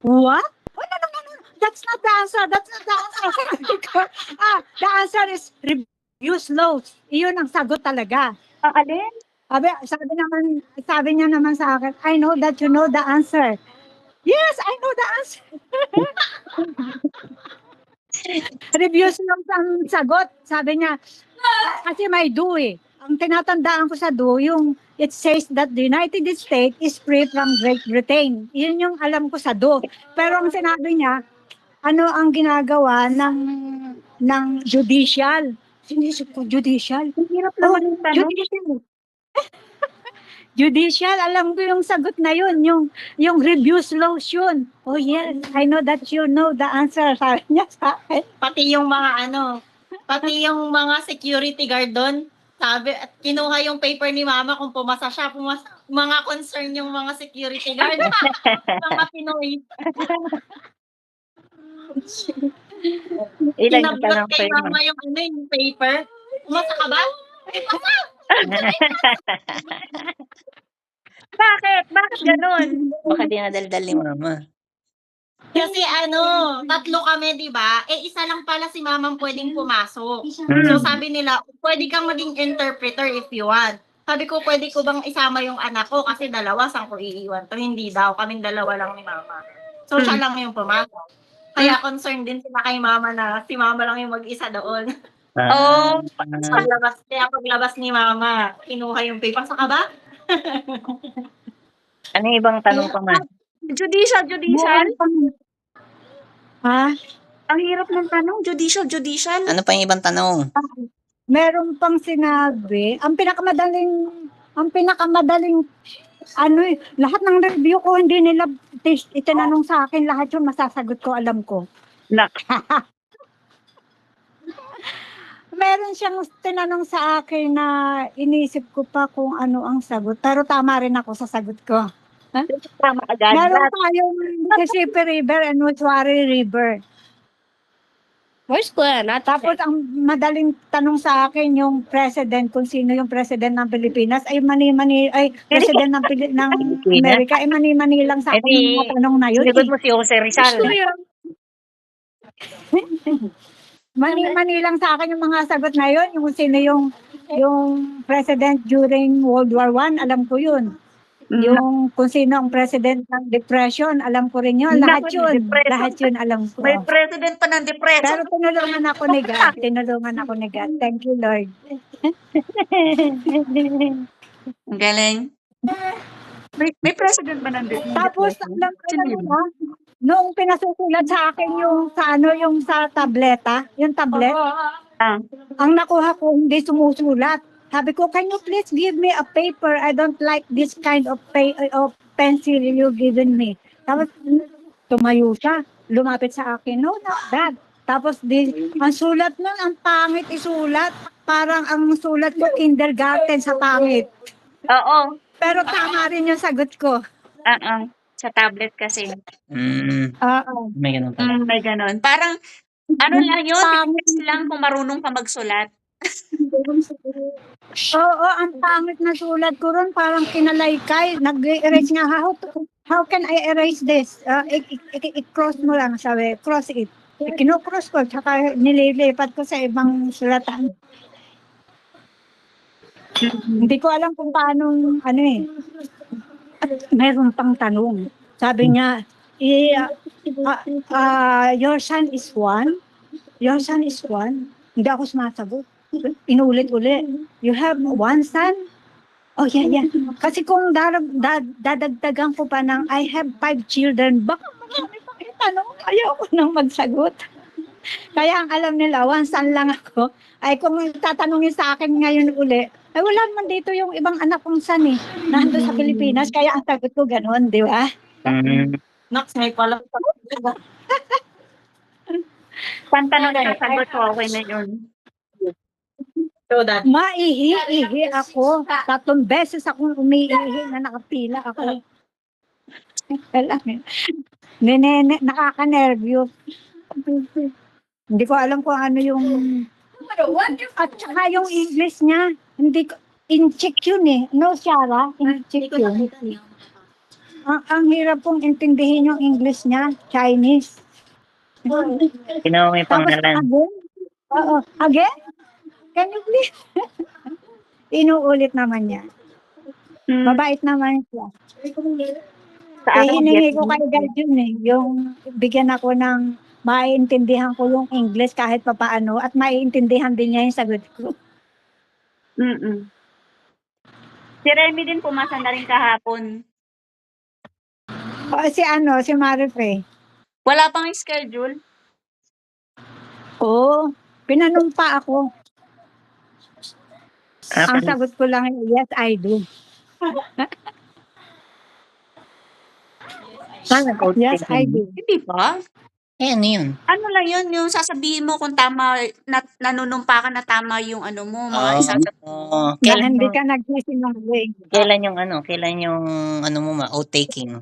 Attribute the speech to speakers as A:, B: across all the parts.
A: What? Oh, no, no, no, no. That's not the answer. That's not the answer. The answer is reviews lows. Iyon ang sagot talaga.
B: Ang alin?
A: Sabi niya naman sa akin, I know that you know the answer. Yes, I know the answer. Reviews lang ang sagot. Sabi niya, kasi may do eh. Ang tinatandaan ko sa do, yung it says that the United States is free from Great Britain. Yun yung alam ko sa do. Pero ang sinabi niya, ano ang ginagawa ng judicial? Sinisip ko, judicial?
B: Ang hirap naman yung tanong.
A: Judicial. Judicial, alam ko yung sagot na yun, yung reviews laws yun. Oh yes, I know that you know the answer, sabi niya sa akin.
C: Pati yung mga pati yung mga security guard doon, sabi, at kinuha yung paper ni mama kung pumasa siya, mga concern yung mga security guard. Mga Pinoy.
B: Ilan yung
C: Sinablot
B: tanong
C: kay
B: sa'yo?
C: mama yung yung paper. Pumasa ka ba? Pumasa!
B: Bakit? Bakit ganun?
D: Baka dinadaldal ni mama.
C: Kasi tatlo kami, di ba? Isa lang pala si mamang pwedeng pumasok.
D: Mm.
C: So sabi nila, pwede kang maging interpreter if you want. Sabi ko, pwede ko bang isama yung anak ko? Kasi dalawa, saan ko iiwan to? Hindi daw, kaming dalawa lang ni mama. So siya lang yung pumasok. Kaya concerned din sila kay mama na si mama lang yung mag-isa doon.
B: Oh.
C: Paglabas ni mama, kinuha yung paper. Saka ba?
D: Ano yung ibang tanong pa man?
B: Judicial.
A: Ha?
B: Ang hirap ng tanong. Judicial.
D: Ano pa yung ibang tanong?
A: Meron pang sinabi, ang pinakamadaling lahat ng review ko hindi nila itinanong sa akin, lahat yung masasagot ko, alam ko. Meron siyang tinanong sa akin na inisip ko pa kung ano ang sagot, pero tama rin ako sa sagot ko.
B: Tama agad.
A: Meron tayong Mississippi River and Usuary River.
B: Voice ko na.
A: Tapos ang madaling tanong sa akin yung president, kung sino yung president ng Pilipinas, ay president ng Amerika, ay mani lang sa akin yung mga tanong na yun.
D: Sinagot mo si Jose Rizal.
A: Mani lang sa akin yung mga sagot na yun, yung sino yung president during World War I, alam ko yun. Yung kung sino ang president ng depression, alam ko rin yun. Lahat yun. Lahat yun alam ko.
B: May president pa ng depression.
A: Pero tinulungan ako ni God. Thank you, Lord.
B: Ang galing. May president ba ng depression?
A: Tapos, alam ko na, nung pinasusulat sa akin yung sa tableta, yung tablet, ang nakuha ko hindi sumusulat. Sabi ko, can you please give me a paper? I don't like this kind of pencil you given me. Tapos, tumayo siya. Lumapit sa akin, no, not that. Tapos, ang sulat nun, ang pangit isulat. Parang ang sulat ko, kindergarten sa pangit.
B: Oo.
A: Pero tama rin yung sagot ko.
B: Sa tablet kasi.
A: Oo.
D: May ganun pala.
B: May ganon. Parang, ano lang yun, test lang kung marunong ka magsulat.
A: Oo, ang pangit na sulat ko ron, parang kinalaykay. Nag-erase nga, how can I erase this? I-cross mo lang, sabi, cross it. Kino-cross ko, tsaka nililipat ko sa ibang sulatan. Hindi ko alam kung paano, meron pang tanong. Sabi niya, your son is one? Your son is one? Hindi ako sumasagot. Inulit-ulit. You have one son? Oh, yeah. Kasi kung dadagdagan ko pa ng I have 5 children, baka marami pang itanong. Ayaw ko nang magsagot. Kaya ang alam nila, one son lang ako. Ay kung tatanungin sa akin ngayon uli, ay wala naman dito yung ibang anak kong son eh. Nandun sa Pilipinas, kaya ang sagot ko gano'n, di ba?
C: Nox, may pala.
B: Pantanong na sagot ko, okay na yun.
C: So that.
A: Maihi ako. 3 beses akong umiihi na nakapila ako. Nakaka-nervous. Hindi ko alam kung ano yung... At saka yung English niya, hindi ko... In-check yun eh. No, Shara? In-check yun. ang hirap pong intindihin yung English niya, Chinese.
D: Kinuha mo yung
A: Tapos
D: pangalan.
A: again, oo, again? Can you please? Inuulit naman niya. Mabait naman siya.
D: Sa
A: Eh,
D: akin,
A: hiningi
D: yes.
A: ko kay God yun eh, yung bigyan ako ng maiintindihan ko yung English kahit papaano at maiintindihan din niya yung sagot ko.
B: Si Remy din pumasa na rin kahapon.
A: O, si Marife.
B: Wala pang schedule.
A: Oo, pinanumpa ako. Ang sagot ko lang, yes, I do. Yes, I do.
B: Hindi ba?
D: Ano yun?
B: Ano lang yun, yung sasabihin mo kung tama, nanunumpa ka na tama yung ano mo, mga isasabihin.
D: Oo.
A: Na hindi ka nagsisinungaling.
D: Kailan yung ano mo outtaking?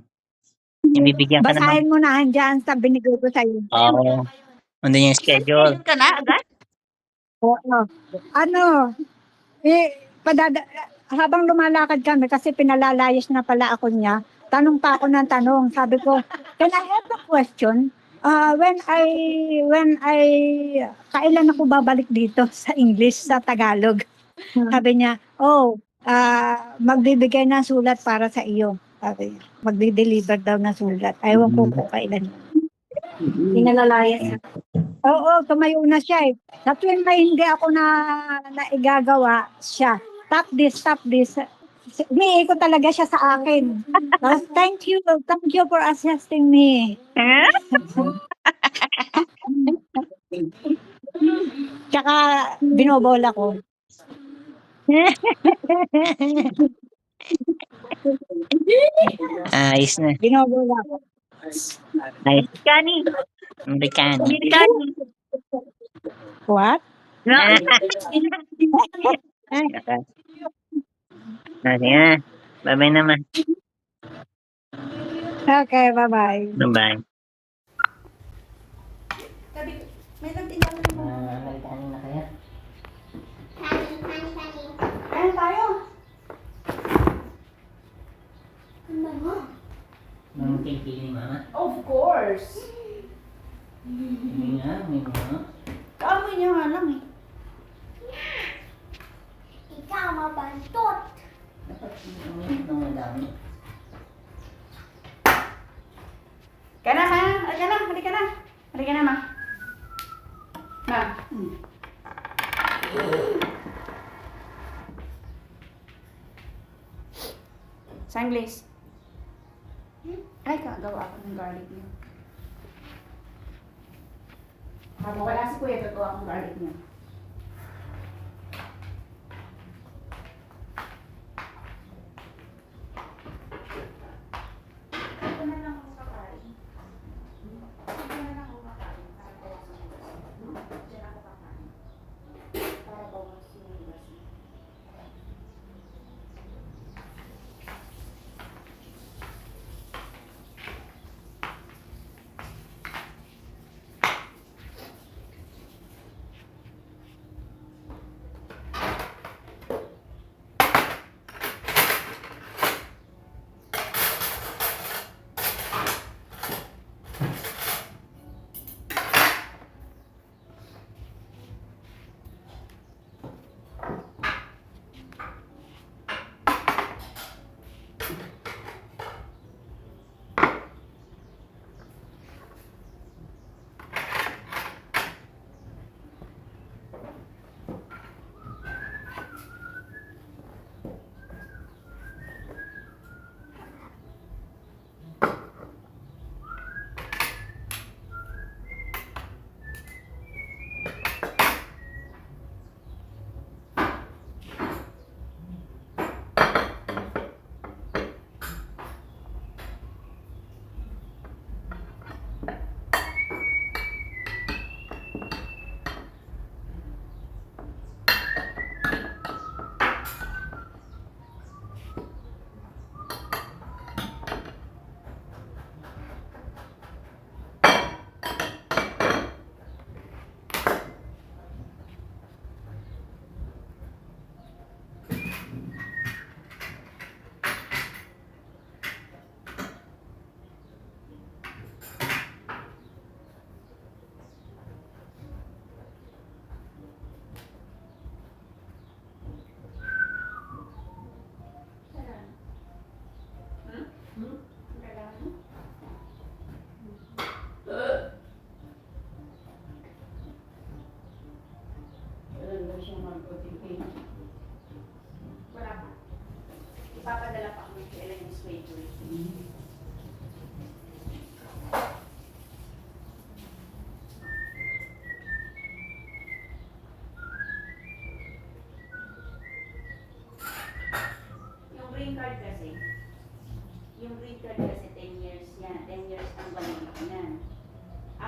D: Ibibigyan ka naman.
A: Basahin mo na dyan sa binigay ko sa'yo.
D: Oo. Ano yung schedule?
B: Schedule ka na agad?
A: Oo. Habang lumalakad kami, kasi pinalalayas na pala ako niya, tanong pa ako ng tanong. Sabi ko, can I have a question? Kailan ako babalik dito sa English, sa Tagalog? Sabi niya, magbibigay ng sulat para sa iyo. Sabi niya, magdi-deliver daw ng sulat. Ayaw ko kung kailan.
C: Pinalalayas.
A: Oo, tumayo na siya eh. Na tuwing may hindi ako na igagawa, siya. Stop this. Umiikot talaga siya sa akin. Tapos, thank you for assisting me. Tsaka, binobola ko.
D: Ayos na.
A: Binobola ko.
D: Ayos.
B: Kani.
D: Amerikano.
B: Kani.
A: What?
D: Sige na. Bye-bye naman.
A: Okay, bye-bye.
D: Bye-bye.
C: Amerikano na kaya? Ayun tayo.
D: Anong pili ni Mama?
C: Of course.
D: May mga.
C: Kaamoy niya nga lang eh.
E: Ikaw mabantot.
D: Dapat nang madami.
C: Halika na, ma. Ma. Sanglis. Ay, kagawa ako ng garlic niyo. Habang wala si Kuya, gagawa akong garlic niyo.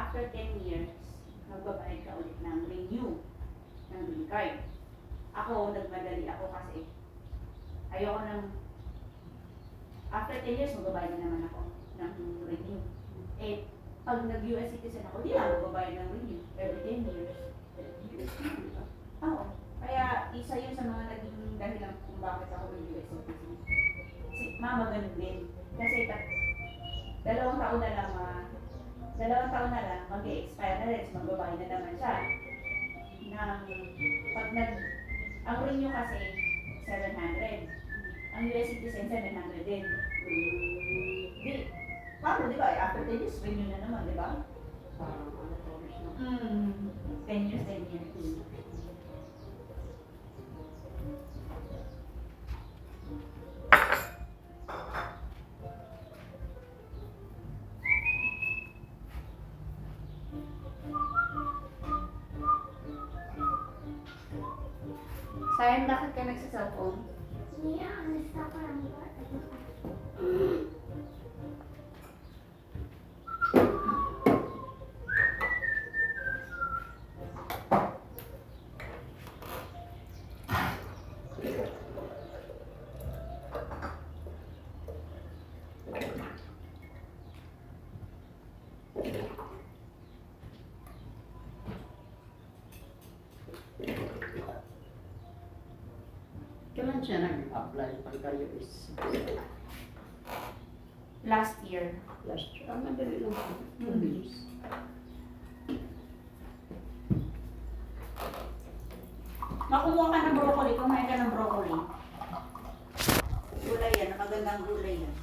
B: after 10 years, magbabayad ka ulit ng renew ng green card. Ako, nagmadali ako kasi ayoko ng after 10 years, magbabayad na naman ako ng renew. Eh, pag nag-US citizen ako, di na magbabayad ng renew every 10 years. Oo. Kaya isa yun sa mga naging dahilan kung bakit ako nag-US citizen. Si mama ganun din. Kasi dalawang taon na lang, mag-expire na rin, so magbabayad na naman siya. Ang renew kasi, 700. Ang US citizen, 700 din. Di, paano, di ba? After 10 years, renew na naman, di ba? 10 years, 10 years. Sayang, bakit ka nagsa-cellphone?
E: Niya, alis ka parang
F: Kailan siya nag-apply pag kayo is
B: Last year.
F: last year? Ang madali lang po. 2 years.
B: Makuha ka ng broccoli, kumain ka ng broccoli. Gulay yan, magandang gulay yan.